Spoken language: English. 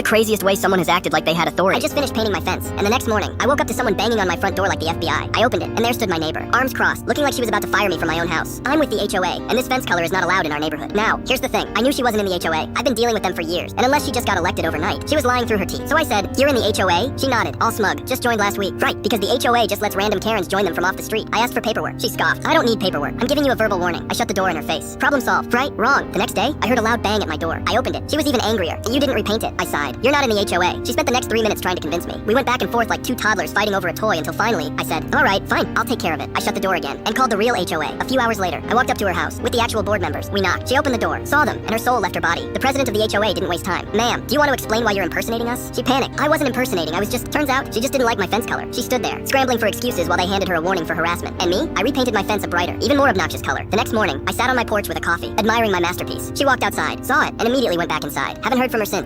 craziest way someone has acted like they had authority. I just finished painting my fence, and the next morning, I woke up to someone banging on my front door like the FBI. I opened it, and there stood my neighbor, arms crossed, looking like she was about to fire me from my own house. I'm with the HOA, and this fence color is not allowed in our neighborhood. Now, here's the thing. I knew she wasn't in the HOA. I've been dealing with them for years, and unless she just got elected overnight, she was lying through her teeth. So I said, "You're in the HOA?" She nodded, all smug. "Just joined last week." Right, because the HOA just lets random Karens join them from off the street. I asked for paperwork. She scoffed. "I don't need paperwork. I'm giving you a verbal warning." I shut the door in her face. Problem solved. Right? Wrong. The next day, I heard a loud bang at my door. I opened it. She was even angrier. "You didn't repaint it." I sighed. "You're not in the HOA." She spent the next 3 minutes trying to convince me. We went back and forth like two toddlers fighting over a toy until finally, I said, "All right, fine, I'll take care of it." I shut the door again and called the real HOA. A few hours later, I walked up to her house with the actual board members. We knocked. She opened the door, saw them, and her soul left her body. The president of the HOA didn't waste time. "Ma'am, do you want to explain why you're impersonating us?" She panicked. "I wasn't impersonating. Turns out, she just didn't like my fence color." She stood there, scrambling for excuses while they handed her a warning for harassment. And me? I repainted my fence a brighter, even more obnoxious color. The next morning, I sat on my porch with a coffee, admiring my masterpiece. She walked outside, saw it, and immediately went back inside. Haven't heard from her since.